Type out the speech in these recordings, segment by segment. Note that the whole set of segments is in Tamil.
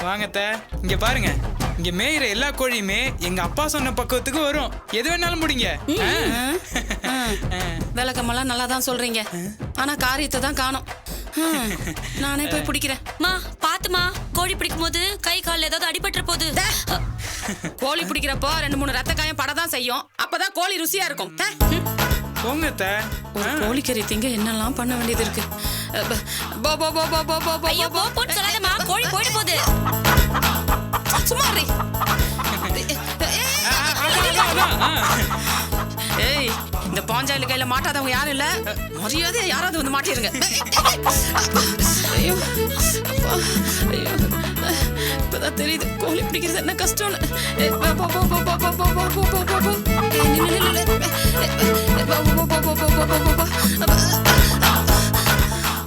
வாங்கத்த, இங்க பாருங்க. இங்க மேயிற எல்லா கோழியுமே எங்க அப்பா சொன்ன பக்குவத்துக்கு வரும். எது வேணாலும் முடிங்க. விளக்கமெல்லாம் நல்லா தான் சொல்றீங்க, ஆனா காரியத்தை தான் காணோம். நானே போய் பிடிக்கிறேன். மா பாத்துமா, கோழி பிடிக்கும் போது கை கால் ஏதாவது அடிபட்டுற போது. கோழி பிடிக்கிறப்போ 2-3 ரத்த காயம் படதான் செய்யும். அப்பதான் கோழி ருசியா இருக்கும். போங்கத்த. ஒரு கோழிக்கறி திங்க என்னெல்லாம் பண்ண வேண்டியது இருக்கு. ஐயோ போன்னு சொல்லாதம்மா, கோழி போயிட்டு போகுது. சும்மா இரு. ஏய், இந்த பாஞ்சாலி கையில மாட்டாதவங்க யாரும் இல்ல. மரியாதையா யாராவது வந்து மாட்டிருங்க. ஐயோ அப்பா, ஐயோ இப்பதான் தெரியுது கோழி பிடிக்கிறது என்ன கஷ்டம்னு.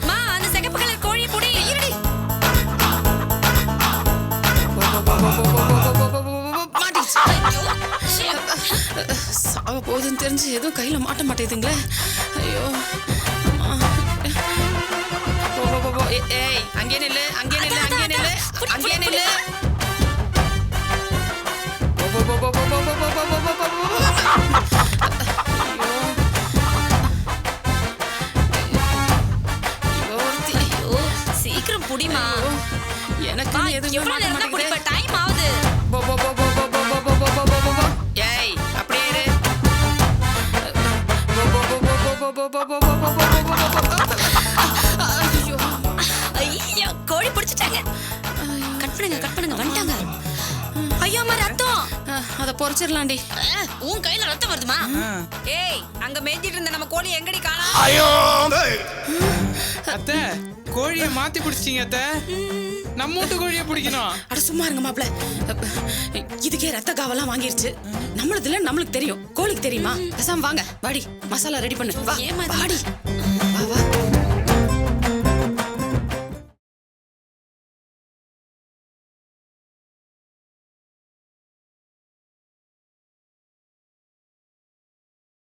மா, அந்த சிகப்பு கலர் கோழியை புடி. சாவ போகுதுன்னு தெரிஞ்சு எதுவும் கையில மாட்ட மாட்டேதுங்களே. ஐயோ ஏய், அங்கே நில்லு, அங்கே நில்லு, அங்கே நில்லு, அங்கே நில்லு. ஐயோ சீக்கிரம் புடிமா. எனக்கு எதுவும் எவ்வளவு நேரம் தான் புடிப்ப? டைம் ஆகுது. ஏய், அப்படியே இரு. ஐயோ கோழி பிடிச்சிட்டாங்க. கட் பண்ணுங்க வந்துட்டாங்க. ஐயோ அம்மா ரத்தம். அத பொறிச்சிடலாண்டி. உன் கையில ரத்தம் வருதுமா? ஏய், அங்க மேய்ஞ்சிட்டு இருந்த நம்ம கோழி எங்கடி காணோம்? அத்த, கோழியை மாத்தி பிடிச்சிட்டீங்க அத்த. நம்ம வீட்டு கோழியை பிடிக்கணும். அட சும்மா இருங்க மாப்ள. இதுக்கே ரத்த காவெல்லாம் வாங்கிருச்சு. நம்மளதுல நம்மளுக்கு தெரியும், கோழிக்கு தெரியுமா? பேசாம வாங்க, வாடி மசாலா ரெடி பண்ணு. வா ஏமா வாடி, வா வா.